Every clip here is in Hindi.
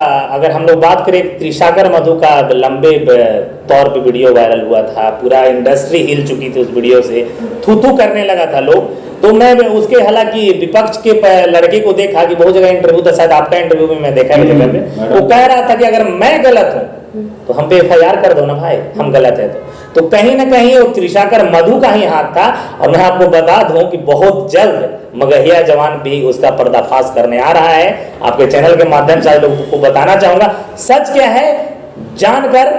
अगर हम लोग बात करें त्रिशाकर मधु का लंबे तौर पे वीडियो वायरल हुआ था, पूरा इंडस्ट्री हिल चुकी थी उस वीडियो से, थू थू करने लगा था लोग। तो मैं उसके हालांकि विपक्ष के लड़के को देखा कि बहुत जगह इंटरव्यू था, शायद आपका इंटरव्यू में मैं देखा है जगह पे, वो कह रहा था कि अगर मैं गलत हूँ तो हम पे FIR कर दो ना भाई, हम गलत है तो कहीं ना कहीं वो त्रिशाकर मधु का ही हाथ था। और मैं आपको बता दूं कि बहुत जल्द मगहिया जवान भी उसका पर्दाफाश करने आ रहा है। आपके चैनल के माध्यम से लोगों को बताना चाहूंगा सच क्या है, जानकर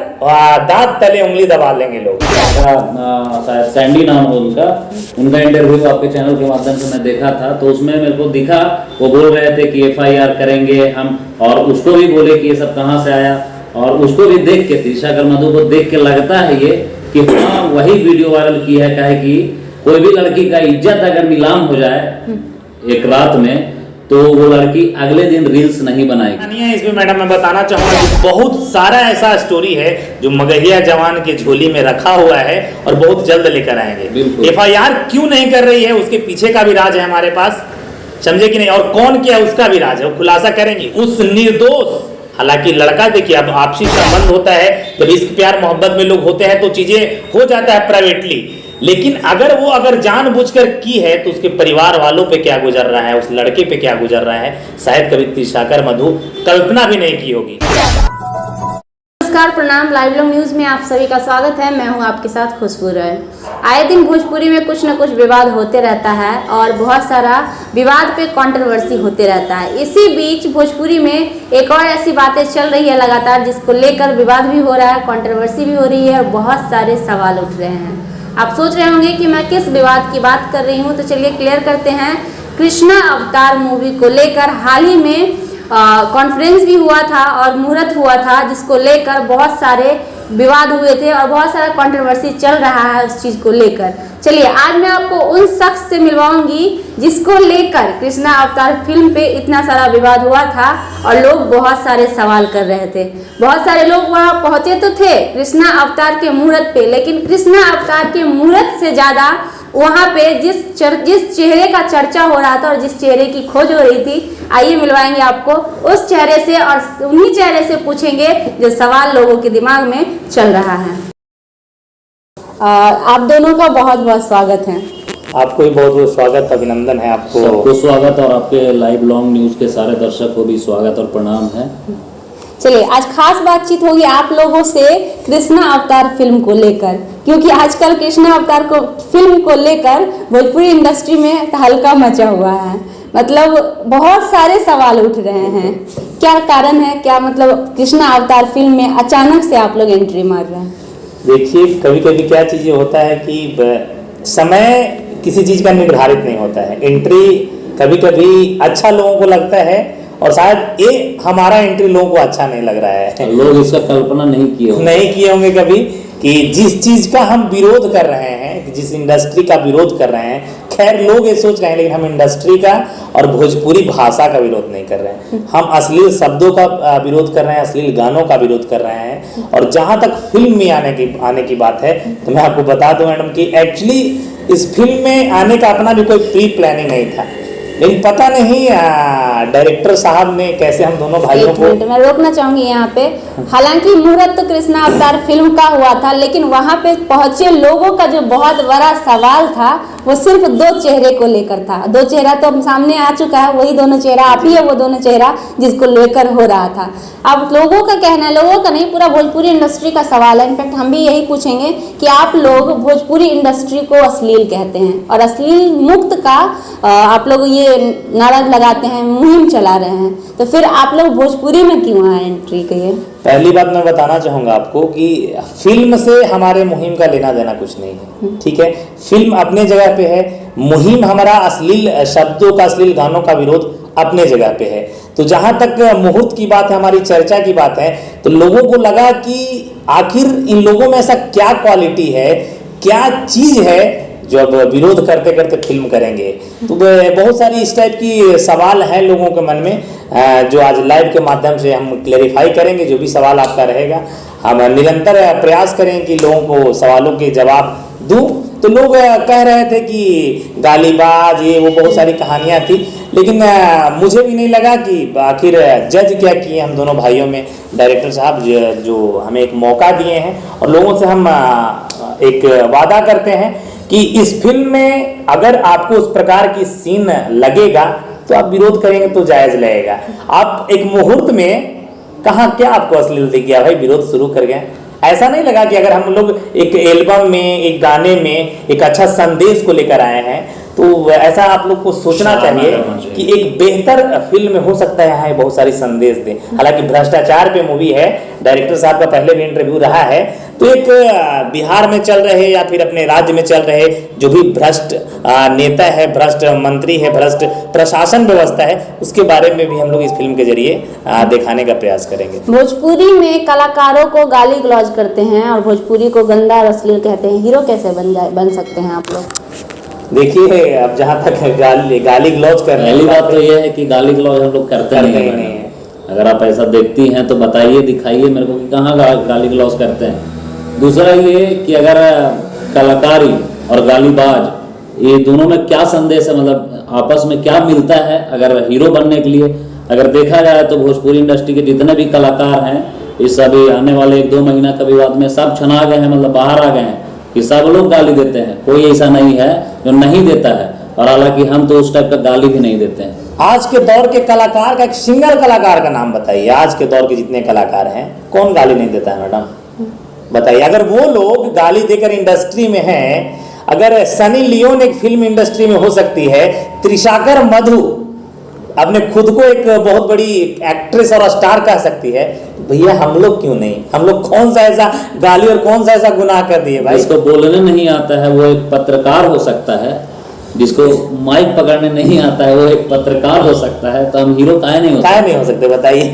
दांत तले उंगली दबा लेंगे लोग। शायद सैंडी नाम है उनका इंटरव्यू आपके चैनल के माध्यम से मैं देखा था, तो उसमें मेरे को दिखा वो बोल रहे थे कि FIR करेंगे हम, और उसको भी बोले कि ये सब कहाँ से आया। और उसको भी देख के, त्रिशाकर मधु को देख के लगता है ये कि हाँ वही वीडियो वायरल की है। कहे कि कोई भी लड़की का इज्जत अगर नीलाम हो जाए एक रात में, तो वो लड़की अगले दिन रील्स नहीं बनाएगी। इसमें मैडम मैं बताना चाहूंगा कि बहुत सारा ऐसा स्टोरी है जो मगहिया जवान के झोली में रखा हुआ है और बहुत जल्द लेकर आएंगे। FIR क्यों नहीं कर रही है, उसके पीछे का भी राज है हमारे पास, समझे कि नहीं, और कौन किया उसका भी राज है, वो खुलासा करेंगे। उस निर्दोष, हालांकि लड़का देखिए अब आपसी संबंध होता है, जब इश्क प्यार मोहब्बत में लोग होते हैं तो चीजें हो जाता है प्राइवेटली, लेकिन अगर जानबूझकर की है तो उसके परिवार वालों पे क्या गुजर रहा है, उस लड़के पे क्या गुजर रहा है, शायद कभी त्रिशाकर मधु कल्पना भी नहीं की होगी। नमस्कार, प्रणाम। लाइव लॉन्ग न्यूज में आप सभी का स्वागत है। मैं हूं आपके साथ खुशबू राय। आए दिन भोजपुरी में कुछ न कुछ विवाद होते रहता है और बहुत सारा विवाद पे कंट्रोवर्सी होते रहता है। इसी बीच भोजपुरी में एक और ऐसी बातें चल रही है लगातार, जिसको लेकर विवाद भी हो रहा है, कंट्रोवर्सी भी हो रही है और बहुत सारे सवाल उठ रहे हैं। आप सोच रहे होंगे कि मैं किस विवाद की बात कर रही हूँ, तो चलिए क्लियर करते हैं। कृष्णा अवतार मूवी को लेकर हाल ही में कॉन्फ्रेंस भी हुआ था और मुहूर्त हुआ था, जिसको लेकर बहुत सारे विवाद हुए थे और बहुत सारा कंट्रोवर्सी चल रहा है उस चीज़ को लेकर। चलिए आज मैं आपको उन शख्स से मिलवाऊंगी जिसको लेकर कृष्णा अवतार फिल्म पे इतना सारा विवाद हुआ था और लोग बहुत सारे सवाल कर रहे थे। बहुत सारे लोग वहाँ पहुँचे तो थे कृष्णा अवतार के मुहूर्त पे, लेकिन कृष्णा अवतार के मुहूर्त से ज़्यादा वहाँ पे जिस चेहरे का चर्चा हो रहा था और जिस चेहरे की खोज हो रही थी, आइए मिलवाएंगे आपको उस चेहरे से और उन्हीं चेहरे से पूछेंगे जो सवाल लोगों के दिमाग में चल रहा है। आप दोनों का बहुत बहुत स्वागत है। आपको भी बहुत बहुत स्वागत, अभिनंदन है आपको। सबको स्वागत और आपके लाइव लॉन्ग न्यूज के सारे दर्शक को भी स्वागत और प्रणाम है। चलिए आज खास बातचीत होगी आप लोगों से कृष्णा अवतार फिल्म को लेकर, क्योंकि आजकल कृष्णा अवतार को फिल्म को लेकर भोजपुरी इंडस्ट्री में तहलका मचा हुआ है। मतलब बहुत सारे सवाल उठ रहे हैं। क्या कारण है, क्या मतलब कृष्णा अवतार फिल्म में अचानक से आप लोग एंट्री मार रहे हैं? देखिए कभी कभी क्या चीज़ें होता है कि समय किसी चीज़ का निर्धारित नहीं होता है। एंट्री कभी कभी अच्छा लोगों को लगता है और शायद ये हमारा एंट्री लोगों को अच्छा नहीं लग रहा है। लोग इसका कल्पना नहीं किए होंगे कभी कि जिस चीज का हम विरोध कर रहे हैं, जिस इंडस्ट्री का विरोध कर रहे हैं, खैर लोग ये सोच रहे हैं, लेकिन हम इंडस्ट्री का और भोजपुरी भाषा का विरोध नहीं कर रहे हैं। हम अश्लील शब्दों का विरोध कर रहे हैं, अश्लील गानों का विरोध कर रहे हैं। और जहां तक फिल्म में आने की बात है, तो मैं आपको बता दूं मैडम कि एक्चुअली इस फिल्म में आने का अपना भी कोई प्री प्लानिंग नहीं था, लेकिन पता नहीं डायरेक्टर साहब ने कैसे हम दोनों भाइयों को। मैं रोकना चाहूंगी यहाँ पे। हालांकि मुहूर्त तो कृष्णा अवतार फिल्म का हुआ था, लेकिन वहाँ पे पहुंचे लोगों का जो बहुत बड़ा सवाल था वो सिर्फ दो चेहरे को लेकर था। दो चेहरा तो सामने आ चुका है, वही दोनों चेहरा आप ही है, वो दोनों चेहरा जिसको लेकर हो रहा था। अब लोगों का कहना है, लोगों का नहीं, पूरा भोजपुरी इंडस्ट्री का सवाल है। इनफैक्ट हम भी यही पूछेंगे कि आप लोग भोजपुरी इंडस्ट्री को अश्लील कहते हैं और अश्लील मुक्त का आप लोग ये नारा लगाते हैं, मुहिम चला रहे हैं, तो फिर आप लोग भोजपुरी में क्यों आए एंट्री के? पहली बात मैं बताना चाहूँगा आपको कि फिल्म से हमारे मुहिम का लेना देना कुछ नहीं है, ठीक है। फिल्म अपने जगह पे है, मुहिम हमारा अश्लील शब्दों का, अश्लील गानों का विरोध अपने जगह पे है। तो जहाँ तक मुहूर्त की बात है, हमारी चर्चा की बात है, तो लोगों को लगा कि आखिर इन लोगों में ऐसा क्या क्वालिटी है, क्या चीज़ है जो अब विरोध करते करते फिल्म करेंगे। तो बहुत सारी इस टाइप की सवाल हैं लोगों के मन में, जो आज लाइव के माध्यम से हम क्लेरिफाई करेंगे। जो भी सवाल आपका रहेगा, हम निरंतर प्रयास करें कि लोगों को सवालों के जवाब दूं। तो लोग कह रहे थे कि गालीबाज, ये वो बहुत सारी कहानियाँ थी, लेकिन मुझे भी नहीं लगा कि आखिर जज क्या किए हम दोनों भाइयों में, डायरेक्टर साहब जो हमें एक मौका दिए हैं, और लोगों से हम एक वादा करते हैं कि इस फिल्म में अगर आपको उस प्रकार की सीन लगेगा तो आप विरोध करेंगे तो जायज़ लगेगा। आप एक मुहूर्त में कहाँ क्या आपको अश्लील दिख गया भाई, विरोध शुरू कर गए? ऐसा नहीं लगा कि अगर हम लोग एक एल्बम में, एक गाने में एक अच्छा संदेश को लेकर आए हैं, तो ऐसा आप लोग को सोचना चाहिए कि एक बेहतर फिल्म में हो सकता है यहाँ बहुत सारी संदेश दें। हालांकि भ्रष्टाचार पे मूवी है, डायरेक्टर साहब का पहले भी इंटरव्यू रहा है, तो एक बिहार में चल रहे या फिर अपने राज्य में चल रहे जो भी भ्रष्ट नेता है, भ्रष्ट मंत्री है, भ्रष्ट प्रशासन व्यवस्था है, उसके बारे में भी हम लोग इस फिल्म के जरिए दिखाने का प्रयास करेंगे। भोजपुरी में कलाकारों को गाली गलौज करते हैं और भोजपुरी को गंदा और अश्लील कहते हैं, हीरो कैसे बन सकते हैं आप लोग? देखिए, अब जहाँ तक गाली गलौज कर रहे हैं, पहली बात तो ये है कि गाली गलौज हम लोग करते नहीं हैं। अगर आप ऐसा देखती हैं तो बताइए, दिखाइए मेरे को कि कहाँ गाली गलौज करते हैं। दूसरा ये कि अगर कलाकारी और गालीबाज, ये दोनों में क्या संदेश है, मतलब आपस में क्या मिलता है? अगर हीरो बनने के लिए अगर देखा जाए तो भोजपुरी इंडस्ट्री के जितने भी कलाकार हैं, इस अभी आने वाले 1-2 महीना के विवाद में सब छना गए हैं, मतलब बाहर आ गए हैं कि सब लोग गाली देते हैं। कोई ऐसा नहीं है जो नहीं देता है, और हालांकि हम तो उस टाइप का गाली भी नहीं देते हैं। आज के दौर के कलाकार का एक सिंगल कलाकार का नाम बताइए। आज के दौर के जितने कलाकार हैं, कौन गाली नहीं देता है मैडम? बताइए। अगर वो लोग गाली देकर इंडस्ट्री में हैं, अगर सनी लियोन एक फिल्म इंडस्ट्री में हो सकती है, त्रिशाकर मधु अपने खुद को एक बहुत बड़ी एक्ट्रेस और स्टार कह सकती है, भैया हम लोग क्यों नहीं? हम लोग कौन सा ऐसा गाली और कौन सा ऐसा गुनाह कर दिए भाई? जिसको बोलने नहीं आता है वो एक पत्रकार हो सकता है, जिसको माइक पकड़ने नहीं आता है वो एक पत्रकार हो सकता है, तो हम हीरो काहे नहीं हो सकते? बताइए।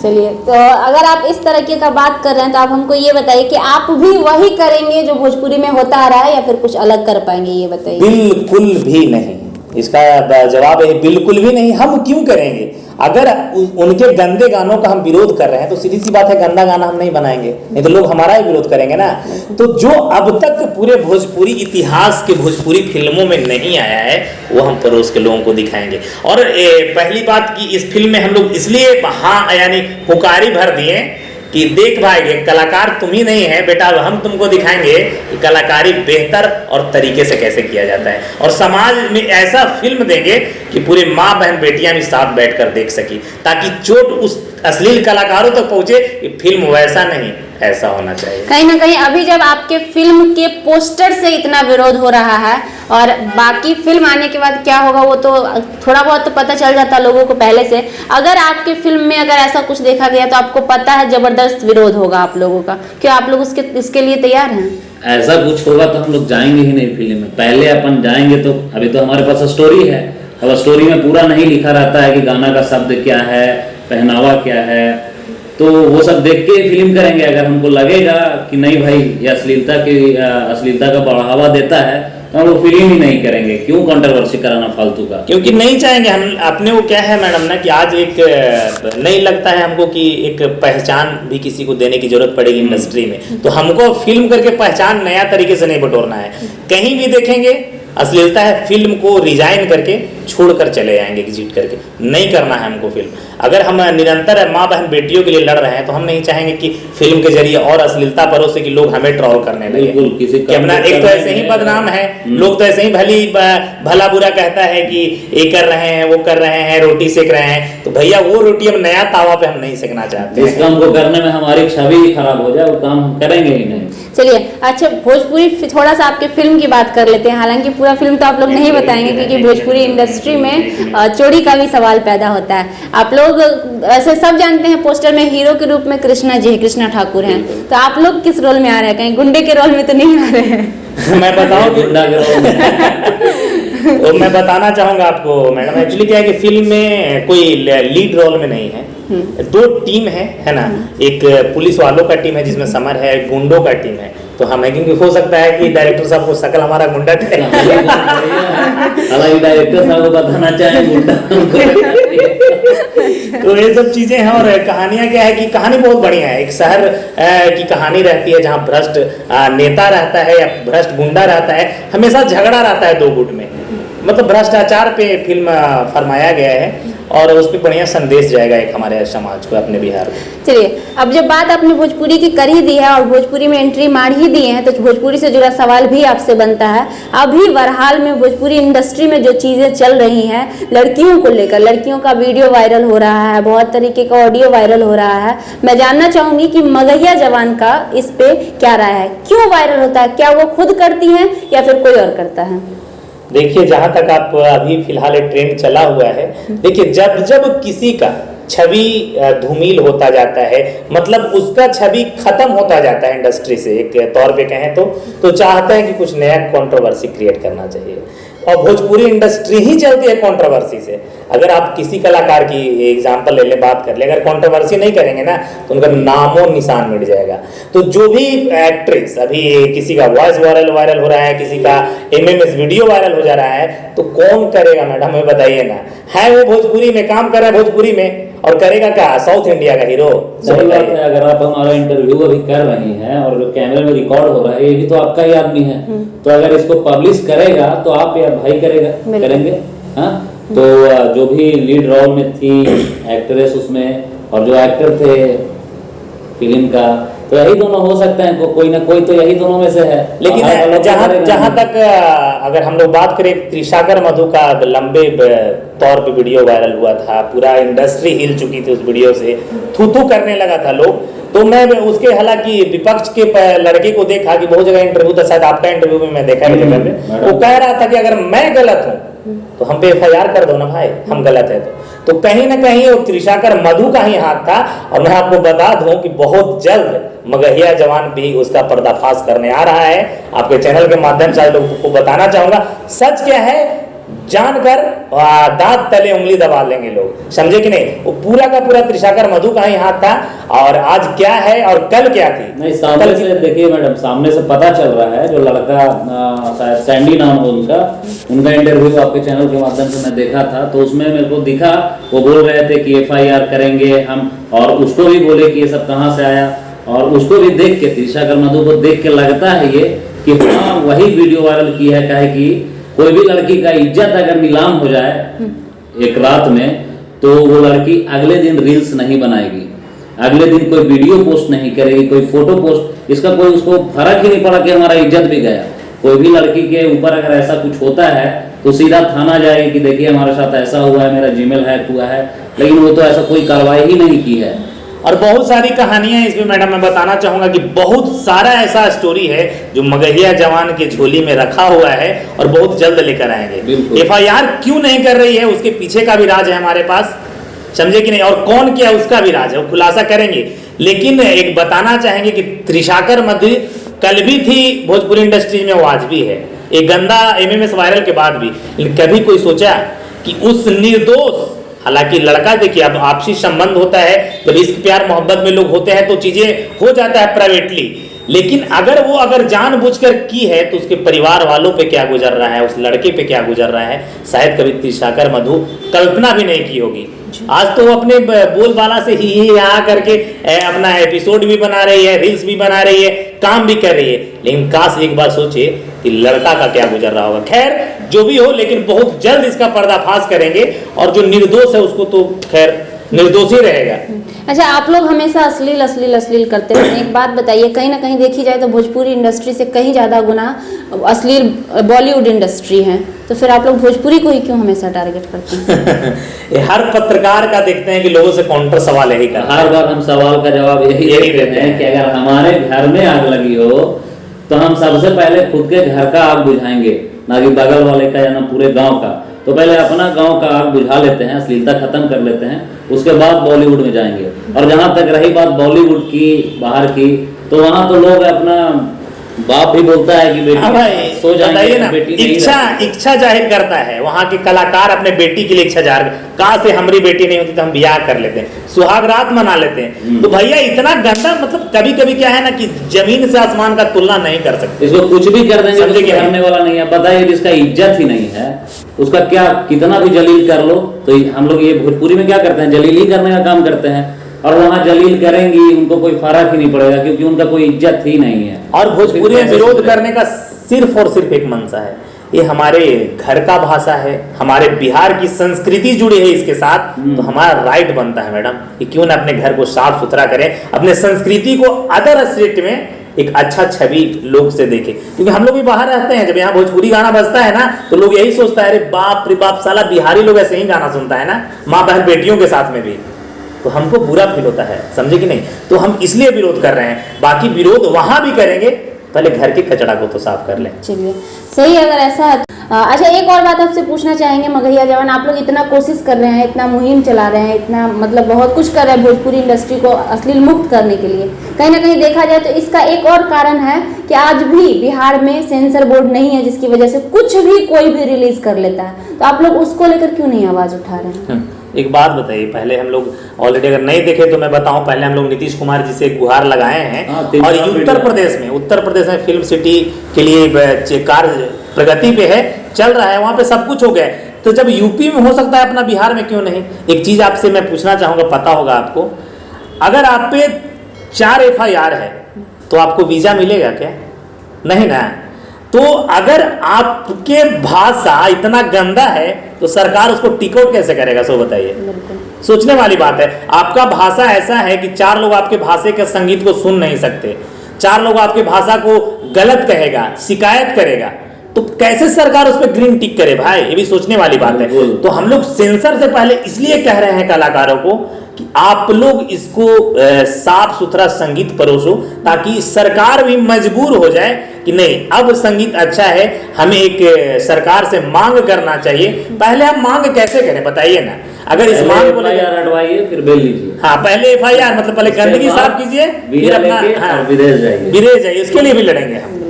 चलिए, तो अगर आप इस तरीके का बात कर रहे हैं तो आप हमको ये बताइए कि आप भी वही करेंगे जो भोजपुरी में होता आ रहा है, या फिर कुछ अलग कर पाएंगे, ये बताइए। बिल्कुल भी नहीं, इसका जवाब है बिल्कुल भी नहीं। हम क्यों करेंगे? अगर उनके गंदे गानों का हम विरोध कर रहे हैं तो सीधी सी बात है, गंदा गाना हम नहीं बनाएंगे, नहीं तो लोग हमारा ही विरोध करेंगे ना। तो जो अब तक पूरे भोजपुरी इतिहास के भोजपुरी फिल्मों में नहीं आया है, वो हम परोस के लोगों को दिखाएंगे। और पहली बात कि इस फिल्म में हम लोग इसलिए हाँ यानी हुकारी भर दिए कि देख भाई, कलाकार तुम ही नहीं है बेटा, हम तुमको दिखाएंगे कि कलाकारी बेहतर और तरीके से कैसे किया जाता है, और समाज में ऐसा फिल्म देंगे कि पूरे माँ बहन बेटियां भी साथ बैठकर देख सकी, ताकि चोट उस अश्लील कलाकारों तक पहुंचे कि फिल्म वैसा नहीं ऐसा होना चाहिए। कहीं ना कहीं अभी जब आपके फिल्म के पोस्टर से इतना विरोध हो रहा है, और बाकी फिल्म आने के बाद क्या होगा वो तो थोड़ा बहुत तो पता चल जाता लोगों को पहले से। अगर आपके फिल्म में अगर ऐसा कुछ देखा गया तो आपको पता है जबरदस्त विरोध होगा आप लोगों का, क्या आप लोग इसके लिए तैयार हैं? ऐसा कुछ होगा तो हम लोग जाएंगे ही नहीं फिल्म में। पहले अपन जाएंगे तो अभी तो हमारे पास स्टोरी है, अब स्टोरी में पूरा नहीं लिखा रहता है कि गाना का शब्द क्या है, पहनावा क्या है, तो वो सब देख के फिल्म करेंगे। अगर हमको लगेगा कि नहीं भाई ये अश्लीलता का बढ़ावा देता है तो हम लोग फिल्म ही नहीं करेंगे। क्यों कंट्रोवर्सी कराना फालतू का? क्योंकि नहीं चाहेंगे हम। अपने को क्या है मैडम ना कि आज एक नहीं लगता है हमको कि एक पहचान भी किसी को देने की जरूरत पड़ेगी इंडस्ट्री में, तो हमको फिल्म करके पहचान नया तरीके से नहीं बटोरना है। कहीं भी देखेंगे अश्लीलता है, फिल्म को रिजाइन करके छोड़कर चले जाएंगे, एग्जिट करके। नहीं करना है हमको फिल्म। अगर हम निरंतर माँ बहन बेटियों के लिए लड़ रहे हैं तो हम नहीं चाहेंगे कि फिल्म के जरिए और अश्लीलता परोसे कि लोग हमें ट्रोल करने लगे। कि अपना एक तो ऐसे ही बदनाम है, लोग तो ऐसे ही भला बुरा कहता है कि ये कर रहे हैं, वो कर रहे हैं, रोटी सेक रहे हैं, तो भैया वो रोटी हम नया तावा पे हम नहीं सेकना चाहते। इस काम को करने में हमारी छवि खराब हो जाए, वो काम हम करेंगे ही नहीं। चलिए, अच्छा भोजपुरी थोड़ा सा आपके फिल्म की बात कर लेते हैं। हालांकि पूरा फिल्म तो आप लोग नहीं बताएंगे क्योंकि भोजपुरी इंडस्ट्री में चोरी का भी सवाल पैदा होता है। आप लोग ऐसे सब जानते हैं पोस्टर में हीरो के रूप में कृष्णा जी, कृष्णा ठाकुर हैं, तो आप लोग किस रोल में आ रहे हैं? कहीं गुंडे के रोल में तो नहीं आ रहे हैं? मैं बताऊं गुंडा के रोल में तो मैं बताना चाहूंगा आपको मैडम, एक्चुअली क्या है कि फिल्म में कोई लीड रोल में नहीं है। दो टीम है ना, एक पुलिस वालों का टीम है जिसमें समर है, गुंडों का टीम है। तो हमें क्योंकि हो सकता है कि डायरेक्टर साहब को शकल हमारा गुंडा है। हालांकि डायरेक्टर साहब को बताना चाहें गुंडा तो ये सब चीजें हैं। और कहानियां क्या है कि कहानी बहुत बढ़िया है। एक शहर की कहानी रहती है जहाँ भ्रष्ट नेता रहता है या भ्रष्ट गुंडा रहता है, हमेशा झगड़ा रहता है दो गुट में, मतलब भ्रष्टाचार पे फिल्म फरमाया गया है और उस पर बढ़िया संदेश जाएगा एक हमारे समाज को, अपने बिहार को। चलिए, अब जब बात आपने भोजपुरी की कर ही दी है और भोजपुरी में एंट्री मार ही दिए हैं, तो भोजपुरी से जुड़ा सवाल भी आपसे बनता है। अभी बहरहाल में भोजपुरी इंडस्ट्री में जो चीज़ें चल रही हैं लड़कियों को लेकर, लड़कियों का वीडियो वायरल हो रहा है, बहुत तरीके का ऑडियो वायरल हो रहा है। मैं जानना चाहूँगी कि मगहिया जवान का इस पे क्या राय है, क्यों वायरल होता है? क्या वो खुद करती हैं या फिर कोई और करता है? देखिए, जहाँ तक आप अभी फिलहाल एक ट्रेंड चला हुआ है, देखिए जब जब किसी का छवि धूमिल होता जाता है, मतलब उसका छवि खत्म होता जाता है इंडस्ट्री से, एक तौर पे कहें तो चाहता है कि कुछ नया कंट्रोवर्सी क्रिएट करना चाहिए। और भोजपुरी इंडस्ट्री ही चलती है कंट्रोवर्सी से। अगर आप किसी कलाकार की एग्जांपल ले लें, बात कर ले, अगर कंट्रोवर्सी नहीं करेंगे ना तो उनका नामो निशान मिट जाएगा। तो जो भी एक्ट्रेस, अभी किसी का वॉइस वायरल हो रहा है, किसी का एमएमएस वीडियो वायरल हो जा रहा है, तो कौन करेगा मैडम, हमें बताइए ना। है वो भोजपुरी में काम कर रहा है, भोजपुरी में, और करेगा क्या साउथ इंडिया का हीरो? सही बात है। अगर आप हमारा इंटरव्यू अभी कर रही हैं और कैमरे में रिकॉर्ड हो रहा है, ये भी तो आपका ही आदमी है, तो अगर इसको पब्लिश करेगा तो आप या भाई करेंगे। हाँ, तो जो भी लीड रोल में थी एक्ट्रेस उसमें, और जो एक्टर थे फिल्म का, तो यही दोनों हो सकते हैं, कोई ना कोई तो यही दोनों में से है। लेकिन जहाँ तक अगर हम लोग बात करें, त्रिशाकर मधु का लंबे तौर पे वीडियो वायरल हुआ था, पूरा इंडस्ट्री हिल चुकी थी उस वीडियो से, थू करने लगा था लोग। तो मैं उसके, हालांकि विपक्ष के लड़के को देखा कि बहुत जगह इंटरव्यू था, शायद आपका इंटरव्यू में मैं देखा वो कह रहा था कि अगर मैं गलत हूँ तो हम पे FIR कर दो ना भाई, हम गलत है तो कहीं ना कहीं वो त्रिशाकर मधु का ही हाथ था। और मैं आपको बता दूं कि बहुत जल्द मगहिया जवान भी उसका पर्दाफाश करने आ रहा है। आपके चैनल के माध्यम से लोगों को बताना चाहूंगा, सच क्या है जानकर दांत तले उंगली दबा लेंगे लोग, समझे कि नहीं। वो पूरा का पूरा त्रिशाकर मधु का ही हाथ था। और आज क्या है और कल क्या थी, नहीं सामने से देखिए मैडम, सामने से पता चल रहा है। जो लड़का शायद सैंडी नाम हो उनका इंटरव्यू आपके चैनल के माध्यम से मैं देखा था, तो उसमें मेरे को दिखा वो बोल रहे थे कि FIR करेंगे हम, और उसको भी बोले कि ये सब कहाँ से आया। और उसको भी देख के, त्रिशाकर मधु को देख के लगता है ये कि हाँ वही वीडियो वायरल की है। कहे कि कोई भी लड़की का इज्जत अगर नीलाम हो जाए एक रात में, तो वो लड़की अगले दिन रील्स नहीं बनाएगी, अगले दिन कोई वीडियो पोस्ट नहीं करेगी, कोई फोटो पोस्ट, इसका कोई उसको फर्क ही नहीं पड़ा कि हमारा इज्जत भी गया। कोई भी लड़की के ऊपर अगर ऐसा कुछ होता है तो सीधा थाना जाएगी कि देखिए हमारे साथ ऐसा हुआ है, मेरा जीमेल हैक हुआ है, लेकिन वो तो ऐसा कोई कार्रवाई ही नहीं की है। और बहुत सारी कहानियां इसमें मैडम मैं बताना चाहूंगा कि बहुत सारा ऐसा स्टोरी है जो मगहिया जवान के झोली में रखा हुआ है और बहुत जल्द लेकर आएंगे। FIR क्यों नहीं कर रही है, उसके पीछे का भी राज है हमारे पास, समझे कि नहीं, और कौन किया उसका भी राज है, वो खुलासा करेंगे। लेकिन एक बताना चाहेंगे कि त्रिशाकर मधु कल भी थी भोजपुरी इंडस्ट्री में, वो आज भी है, एक गंदा MMS वायरल के बाद भी। लेकिन कभी कोई सोचा कि उस निर्दोष, हालांकि लड़का देखिए अब आपसी संबंध होता है, जब इश्क प्यार मोहब्बत में लोग होते हैं तो चीजें हो जाता है प्राइवेटली, लेकिन अगर जानबूझकर की है तो उसके परिवार वालों पे क्या गुजर रहा है, उस लड़के पे क्या गुजर रहा है, शायद कभी त्रिशाकर मधु कल्पना भी नहीं की होगी। आज तो वो अपने बोलबाला से ही यहाँ करके अपना एपिसोड भी बना रही है, रील्स भी बना रही है, काम भी कर रही है। लेकिन काश एक बार सोचे कि लड़का का क्या गुजर रहा होगा। खैर जो भी हो, लेकिन बहुत जल्द इसका पर्दाफाश करेंगे और जो निर्दोष है उसको तो खैर निर्दोष ही रहेगा। अच्छा, आप लोग हमेशा अश्लील करते हैं। एक बात बताइए, कहीं ना कहीं देखी जाए तो भोजपुरी इंडस्ट्री से कहीं ज़्यादा गुना अश्लील बॉलीवुड इंडस्ट्री है, तो फिर आप लोग भोजपुरी को ही क्यों हमेशा टारगेट करते हैं? हर पत्रकार का देखते हैं कि लोगों से काउंटर सवाल यही का, हर बार हम सवाल का जवाब यही देते हैं कि अगर हमारे घर में आग लगी हो तो हम सबसे पहले खुद के घर का आग बुझाएंगे, ना कि बगल वाले का या ना पूरे गाँव का। तो पहले अपना गांव का आग बुझा लेते हैं, अश्लीलता खत्म कर लेते हैं, उसके बाद बॉलीवुड में जाएंगे। और जहां तक रही बात बॉलीवुड की, बाहर की, तो वहां तो लोग अपना बाप भी बोलता है कि हाँ बेटी भाई, सो बताइए जाएंगे ना, बेटी नहीं रहती। इच्छा जाहिर करता है वहाँ के कलाकार अपने बेटी के लिए इच्छा जाहिर, कहाँ से हमारी बेटी नहीं होती तो हम ब्याह कर लेते हैं, सुहाग रात मना लेते हैं। तो भैया इतना गंदा, मतलब कभी कभी क्या है ना कि जमीन से आसमान का तुलना नहीं कर सकते। इसको कुछ भी कर देंगे समझे तो क्या? करने वाला नहीं है। बताइए जिसका इज्जत ही नहीं है उसका क्या, कितना भी जलील कर लो। तो हम लोग ये भोजपुरी में क्या करते हैं, जलील ही करने का काम करते हैं, और वहाँ जलील करेंगी उनको कोई फर्क ही नहीं पड़ेगा क्योंकि उनका कोई इज्जत ही नहीं है। और भोजपुरी में विरोध करने का सिर्फ और सिर्फ एक मंशा है, ये हमारे घर का भाषा है, हमारे बिहार की संस्कृति जुड़ी है इसके साथ, तो हमारा राइट बनता है मैडम कि क्यों ना अपने घर को साफ सुथरा करें, अपने संस्कृति को अदर स्टेट में एक अच्छा छवि लोग से देखे। क्योंकि हम लोग भी बाहर रहते हैं, जब यहाँ भोजपुरी गाना बजता है ना तो लोग यही सोचता है अरे बाप रे बाप, साला बिहारी लोग ऐसे ही गाना सुनता है ना, माँ बहन बेटियों के साथ में भी, तो हमको बुरा फील होता है, समझे कि नहीं। तो हम इसलिए विरोध कर रहे हैं, बाकी विरोध वहां भी करेंगे, पहले घर के कचड़ा को तो साफ कर लें। चलिए सही, अगर ऐसा है। अच्छा, एक और बात आपसे पूछना चाहेंगे मगहिया जवान, आप लोग इतना कोशिश कर रहे हैं, इतना मुहिम चला रहे हैं, इतना मतलब बहुत कुछ कर रहे हैं भोजपुरी इंडस्ट्री को अश्लील मुक्त करने के लिए, कहीं ना कहीं देखा जाए तो इसका एक और कारण है कि आज भी बिहार में सेंसर बोर्ड नहीं है, जिसकी वजह से कुछ भी कोई भी रिलीज कर लेता है। तो आप लोग उसको लेकर क्यों नहीं आवाज उठा रहे हैं? एक बात बताइए, पहले हम लोग ऑलरेडी अगर नहीं देखे तो मैं बताऊं, पहले हम लोग नीतीश कुमार जी से गुहार लगाए हैं, और उत्तर प्रदेश में फिल्म सिटी के लिए कार्य प्रगति पे है, चल रहा है, वहां पे सब कुछ हो गया। तो जब यूपी में हो सकता है अपना बिहार में क्यों नहीं? एक चीज आपसे मैं पूछना चाहूंगा, पता होगा आपको, अगर आप पे 4 FIR है तो आपको वीजा मिलेगा क्या? नहीं ना। तो अगर आपके भाषा इतना गंदा है तो सरकार उसको टिक आउट कैसे करेगा? सो बताइए, सोचने वाली बात है। आपका भाषा ऐसा है कि 4 लोग आपके भाषा के संगीत को सुन नहीं सकते, 4 लोग आपके भाषा को गलत कहेगा, शिकायत करेगा, तो कैसे सरकार उस पर ग्रीन टिक करे भाई? ये भी सोचने वाली बात है। तो हम लोग सेंसर से पहले इसलिए कह रहे हैं कलाकारों को कि आप लोग इसको साफ सुथरा संगीत परोसो, ताकि सरकार भी मजबूर हो जाए कि नहीं अब संगीत अच्छा है, हमें एक सरकार से मांग करना चाहिए। पहले हम मांग कैसे करें बताइए ना? अगर इस मांग को हटवाइए फिर बेल लीजिए। हाँ, पहले FIR मतलब पहले गंदगी साफ कीजिए, फिर अपना विदेश जाइए, इसके लिए भी लड़ेंगे हम।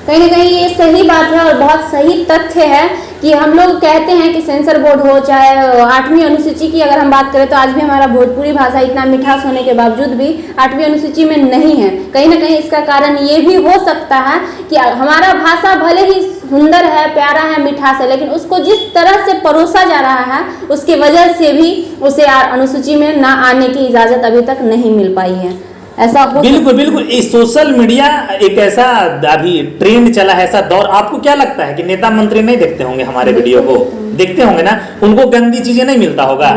कहीं ना कहीं ये सही बात है और बहुत सही तथ्य है कि हम लोग कहते हैं कि सेंसर बोर्ड हो, चाहे 8वीं अनुसूची की अगर हम बात करें तो आज भी हमारा भोजपुरी भाषा इतना मिठास होने के बावजूद भी 8वीं अनुसूची में नहीं है। कहीं ना कहीं इसका कारण ये भी हो सकता है कि हमारा भाषा भले ही सुंदर है, प्यारा है, मिठास है, लेकिन उसको जिस तरह से परोसा जा रहा है उसकी वजह से भी उसे अनुसूची में ना आने की इजाज़त अभी तक नहीं मिल पाई है। ऐसा बिल्कुल इस सोशल मीडिया एक ऐसा अभी ट्रेंड चला है, ऐसा दौर। आपको क्या लगता है कि नेता मंत्री नहीं देखते होंगे हमारे वीडियो को? देखते होंगे ना, उनको गंदी चीजें नहीं मिलता होगा,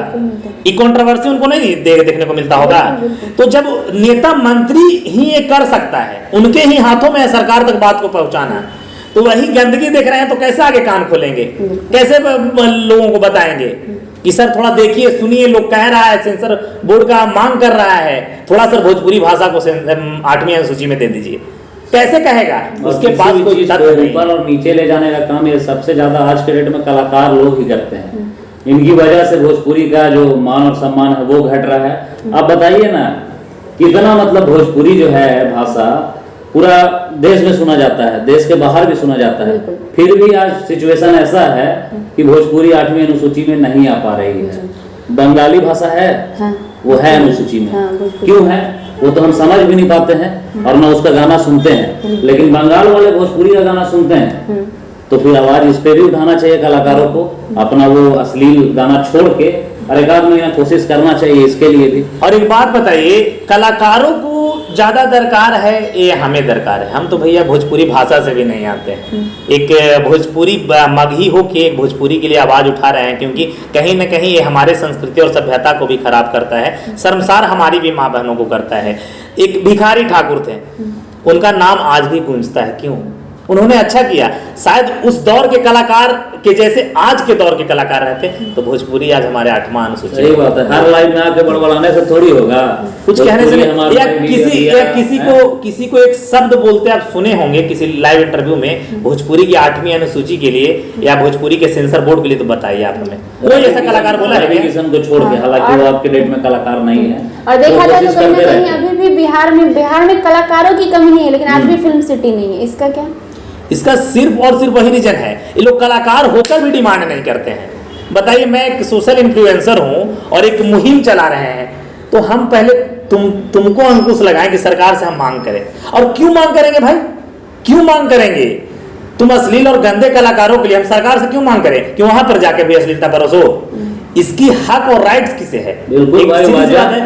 ये कंट्रोवर्सी उनको नहीं देखने को मिलता होगा। तो जब नेता मंत्री ही ये कर सकता है, उनके ही हाथों में है सरकार तक बात को पहुंचाना, तो वही गंदगी देख रहे हैं तो कैसे आगे कान खोलेंगे? कैसे लोगों को बताएंगे कि सर थोड़ा देखिए सुनिए, लोग कह रहा है, सेंसर बोर्ड का मांग कर रहा है, थोड़ा सर भोजपुरी भाषा को 8वीं अनुसूची में दे दीजिए? कैसे कहेगा? उसके पास कोई ऊपर और नीचे ले जाने का काम ये सबसे ज्यादा आज के डेट में कलाकार लोग ही करते हैं। इनकी वजह से भोजपुरी का जो मान और सम्मान है वो घट रहा है। अब बताइए ना, कितना मतलब भोजपुरी जो है भाषा पूरा देश में सुना जाता है, देश के बाहर भी सुना जाता है, फिर भी आज सिचुएशन ऐसा है कि भोजपुरी 8वीं अनुसूची में नहीं आ पा रही है। बंगाली भाषा है, वो है अनुसूची में, क्यों है वो तो हम समझ भी नहीं पाते हैं और ना उसका गाना सुनते हैं, लेकिन बंगाल वाले भोजपुरी का गाना सुनते हैं। तो फिर आवाज इस पे भी उठाना चाहिए कलाकारों को, अपना वो अश्लील गाना छोड़ के और एक आध महीना कोशिश करना चाहिए इसके लिए भी। और एक बात बताइए, कलाकारों को ज्यादा दरकार है ये हमें दरकार है? हम तो भैया भोजपुरी भाषा से भी नहीं आते हैं। एक भोजपुरी मगही हो के एक भोजपुरी के लिए आवाज उठा रहे हैं, क्योंकि कहीं ना कहीं ये हमारे संस्कृति और सभ्यता को भी खराब करता है, शर्मसार हमारी भी माँ बहनों को करता है। एक भिखारी ठाकुर थे, उनका नाम आज भी गूंजता है, क्यों? उन्होंने अच्छा किया। शायद उस दौर के कलाकार के जैसे आज के दौर के कलाकार रहते तो भोजपुरी आज हमारे 8वां अनुसूची। सही बात है, हर लाइव में आके बड़बड़ाने से थोड़ी होगा, कुछ कहने से या किसी को एक शब्द बोलते आप सुने होंगे किसी लाइव इंटरव्यू में भोजपुरी की 8वीं अनुसूची के लिए या भोजपुरी के सेंसर बोर्ड के लिए, तो बताइए आप हमें कोई ऐसा कलाकार बोला है? किशन को छोड़ के, हालांकि वो आपके डेट में कलाकार नहीं है। और देखा जाए तो कहीं ना कहीं अभी भी बिहार में कलाकारों की कमी नहीं है, लेकिन आज भी फिल्म सिटी नहीं है, इसका क्या? इसका सिर्फ और सिर्फ वही रीजन है, ये लोग कलाकार होकर भी डिमांड नहीं करते हैं। बताइए, मैं एक सोशल इन्फ्लुएंसर हूँ और एक मुहिम चला रहे हैं, तो हम पहले तुमको अंकुश लगाएं कि सरकार से हम मांग करें। और क्यों मांग करेंगे भाई, क्यों मांग करेंगे? तुम अश्लील और गंदे कलाकारों के लिए हम सरकार से क्यों मांग करें कि वहां पर जाके भी अश्लीलता परोसो? इसकी हक और राइट्स किसे है? बिल्कुल भाई,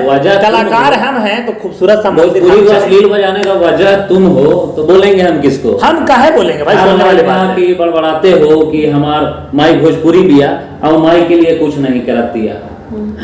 वजह कलाकार हम हैं तो खूबसूरत सा मंदिर पूरी अश्लील बजाने का वजह तुम हो, तो बोलेंगे हम किसको? हम काहे बोलेंगे भाई? सुनने वाले बात की बड़बड़ाते हो कि हमार माई भोजपुरी बिया और माई के लिए कुछ नहीं करती है,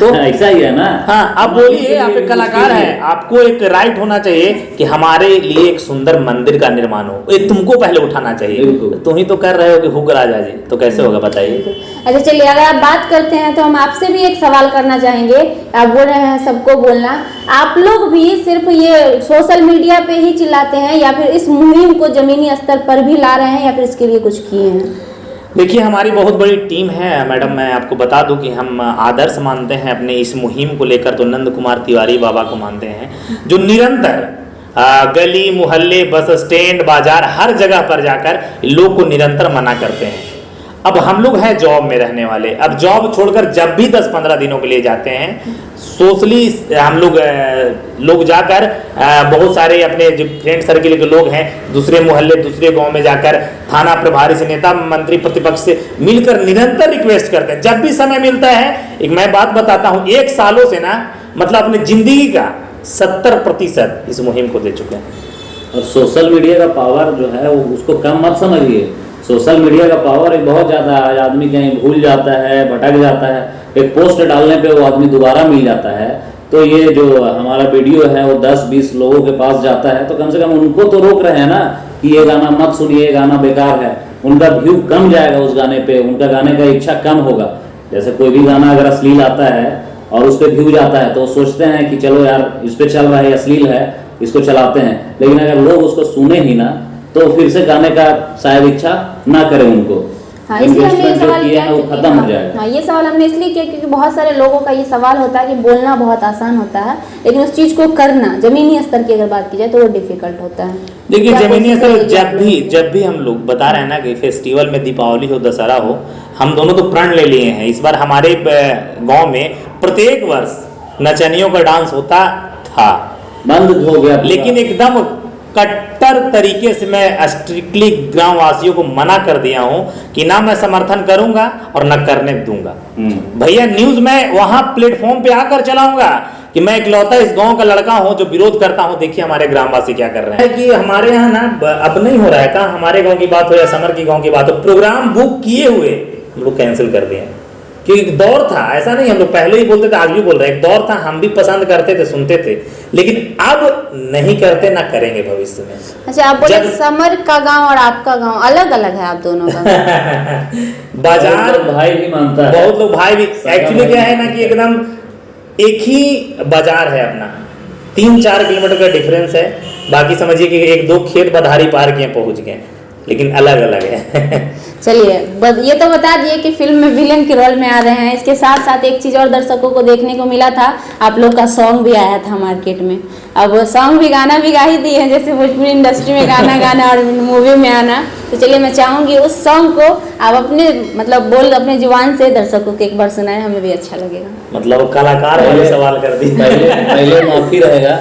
तो ऐसा ही है ना। हाँ, आप बोलिए, आप एक कलाकार हैं, आपको एक राइट होना चाहिए कि हमारे लिए एक सुंदर मंदिर का निर्माण हो, ये तुमको पहले उठाना चाहिए। तुम ही तो कर रहे हो कि हुक राजा जी, तो कैसे होगा बताइए? अच्छा चलिए, अगर आप बात करते हैं तो हम आपसे भी एक सवाल करना चाहेंगे। आप बोल रहे हैं सबको बोलना, आप लोग भी सिर्फ ये सोशल मीडिया पे ही चिल्लाते हैं या फिर इस मुहिम को जमीनी स्तर पर भी ला रहे हैं या फिर इसके लिए कुछ किए हैं? देखिए, हमारी बहुत बड़ी टीम है मैडम। मैं आपको बता दूं कि हम आदर्श मानते हैं अपने इस मुहिम को लेकर तो नंद कुमार तिवारी बाबा को मानते हैं, जो निरंतर गली मोहल्ले बस स्टैंड बाजार हर जगह पर जाकर लोग को निरंतर मना करते हैं। अब हम लोग हैं जॉब में रहने वाले, अब जॉब छोड़कर जब भी 10-15 दिनों के लिए जाते हैं, सोशली हम लोग जाकर बहुत सारे अपने जो फ्रेंड सर्किल के लोग हैं दूसरे मोहल्ले दूसरे गांव में जाकर थाना प्रभारी से नेता मंत्री प्रतिपक्ष से मिलकर निरंतर रिक्वेस्ट करते हैं जब भी समय मिलता है। एक मैं बात बताता हूँ, 1 सालों से ना मतलब अपनी जिंदगी का 70% इस मुहिम को दे चुके हैं। और सोशल मीडिया का पावर जो है वो उसको कम मत समझिए। सोशल मीडिया का पावर एक बहुत ज़्यादा है, आदमी कहीं भूल जाता है, भटक जाता है, एक पोस्ट डालने पे वो आदमी दोबारा मिल जाता है। तो ये जो हमारा वीडियो है वो 10-20 लोगों के पास जाता है, तो कम से कम उनको तो रोक रहे हैं ना कि ये गाना मत सुनिए, ये गाना बेकार है। उनका व्यू कम जाएगा उस गाने पे, उनका गाने का इच्छा कम होगा। जैसे कोई भी गाना अगर अश्लील आता है और उस पर व्यू जाता है तो सोचते हैं कि चलो यार इस पर चल रहा है, अश्लील है, इसको चलाते हैं। लेकिन अगर लोग उसको सुने ही ना तो फिर से गाने का शायद इच्छा ना करें उनको। हाँ, इसलिए हमने ये सवाल किया वो खत्म हो जाएगा। हाँ, ये सवाल हमने इसलिए किया क्योंकि बहुत सारे लोगों का ये सवाल होता है कि बोलना बहुत आसान होता है, लेकिन उस चीज़ को करना जमीनी स्तर की अगर बात की जाए तो वो डिफिकल्ट होता है। देखिए, जमीनी स्तर जब भी हम लोग बता रहे हैं ना कि फेस्टिवल में दीपावली हो दशहरा हो, हम दोनों तो प्रण ले लिए हैं। इस बार हमारे गाँव में प्रत्येक वर्ष नचनियों का डांस होता था, बंद हो गया, लेकिन एकदम कट्टर तरीके से मैं स्ट्रिक्टली ग्राम वासियों को मना कर दिया हूं कि ना मैं समर्थन करूंगा और ना करने दूंगा। भैया, न्यूज मैं वहां प्लेटफॉर्म पे आकर चलाऊंगा कि मैं इकलौता इस गांव का लड़का हूं जो विरोध करता हूं। देखिए हमारे ग्रामवासी क्या कर रहे हैं कि हमारे यहाँ ना अब नहीं हो रहा है, कहा हमारे गाँव की बात हो या समर की गाँव की बात हो, प्रोग्राम बुक किए हुए हम लोग कैंसिल कर दिए। कि एक दौर था, ऐसा नहीं हम लोग पहले ही बोलते थे, आज भी बोल रहे हैं, एक दौर था हम भी पसंद करते थे, सुनते थे, लेकिन अब नहीं करते ना करेंगे भविष्य में। अच्छा, आप बोले समर का गांव और आपका गांव अलग अलग है, आप दोनों का बाजार भाई भी मानता है, बहुत लोग भाई भी। एक्चुअली क्या है ना कि एकदम एक ही बाजार है अपना, 3-4 किलोमीटर का डिफरेंस है। बाकी समझिए कि 1-2 खेत बधारी पार किए पहुंच गए, लेकिन अलग अलग है। चलिए, ये तो बता दिए कि फिल्म में विलेन के रोल में आ रहे हैं। इसके साथ साथ एक चीज़ और दर्शकों को देखने को मिला था, आप लोग का सॉन्ग भी आया था मार्केट में। अब सॉन्ग भी गाना भी गा ही दिए हैं, जैसे भोजपुरी इंडस्ट्री में गाना गाना और मूवी में आना। तो चलिए, मैं चाहूँगी उस सॉन्ग को आप अपने मतलब अपने जुबान से दर्शकों को एक बार सुनाएं, हमें भी अच्छा लगेगा। मतलब कलाकार वाले सवाल कर दी। पहले माफी रहेगा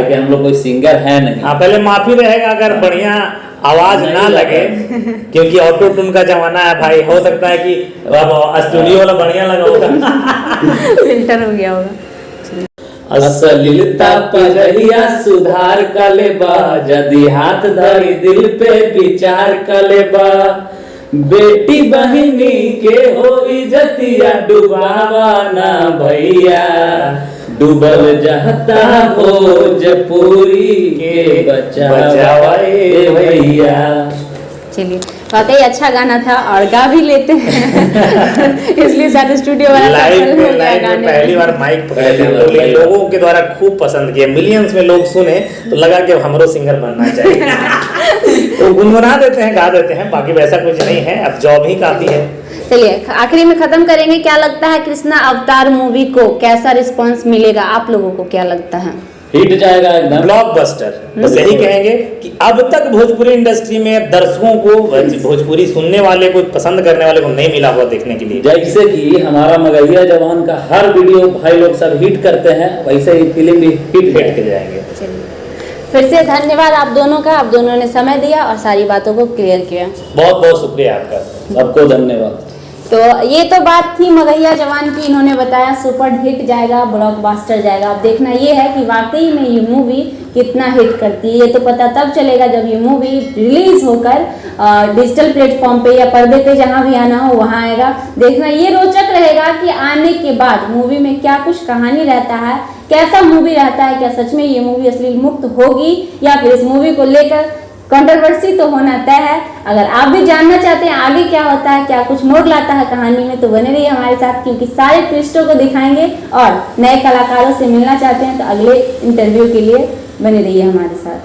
कि हम लोग कोई सिंगर है नहीं। हाँ, पहले माफी रहेगा अगर बढ़िया आवाज ना लगे, क्योंकि ऑटो ट्यून का जमाना है भाई। हो सकता है कि अब स्टूडियो वाला बढ़िया लगा होगा, फिल्टर हो गया होगा। अश्लीलता पजहिया सुधार कलेबा, जदि हाथ धरी दिल पे विचार कलेबा, बेटी बहिनी के हो इज्जतिया डुबावा ना भैया, डूबल जाता भोजपुरी के बचावे भैया। चलिए, वाकई अच्छा गाना था और गा भी लेते हैं इसलिए शायद स्टूडियो वाला लाइव में पहली बार माइक पकड़े थे तो लोगों के द्वारा खूब पसंद किया, मिलियंस में लोग सुने तो लगा कि हमरो सिंगर बनना चाहिए। तो गुनगुना देते हैं, गा देते हैं, बाकी वैसा कुछ नहीं है, अब जॉब ही काफी है। चलिए, आखिरी में खत्म करेंगे। क्या लगता है कृष्णा अवतार मूवी को कैसा रिस्पांस मिलेगा, आप लोगों को क्या लगता है? हिट जाएगा एकदम। ब्लॉकबस्टर, बस यही कहेंगे कि अब तक भोजपुरी इंडस्ट्री में दर्शकों को, भोजपुरी सुनने वाले को, पसंद करने वाले को नहीं मिला हुआ देखने के लिए। जैसे कि हमारा मगहिया जवान का हर वीडियो भाई लोग सब हिट करते हैं, वैसे ही फिल्म भी हिट के जाएंगे। फिर से धन्यवाद आप दोनों का, आप दोनों ने समय दिया और सारी बातों को क्लियर किया। बहुत बहुत शुक्रिया आपका, सबको धन्यवाद। तो ये तो बात थी मगहिया जवान की, इन्होंने बताया सुपर हिट जाएगा, ब्लॉकबस्टर जाएगा। अब देखना ये है कि वाकई में ये मूवी कितना हिट करती है। ये तो पता तब चलेगा जब ये मूवी रिलीज होकर डिजिटल प्लेटफॉर्म पे या पर्दे पे जहाँ भी आना हो वहाँ आएगा। देखना ये रोचक रहेगा कि आने के बाद मूवी में क्या कुछ कहानी रहता है, कैसा मूवी रहता है, क्या सच में ये मूवी अश्लील मुक्त होगी या फिर इस मूवी को लेकर कंट्रोवर्सी तो होना तय है। अगर आप भी जानना चाहते हैं आगे क्या होता है, क्या कुछ मोड़ लाता है कहानी में, तो बने रहिए हमारे साथ, क्योंकि सारे ट्विस्टों को दिखाएंगे। और नए कलाकारों से मिलना चाहते हैं तो अगले इंटरव्यू के लिए बने रहिए हमारे साथ।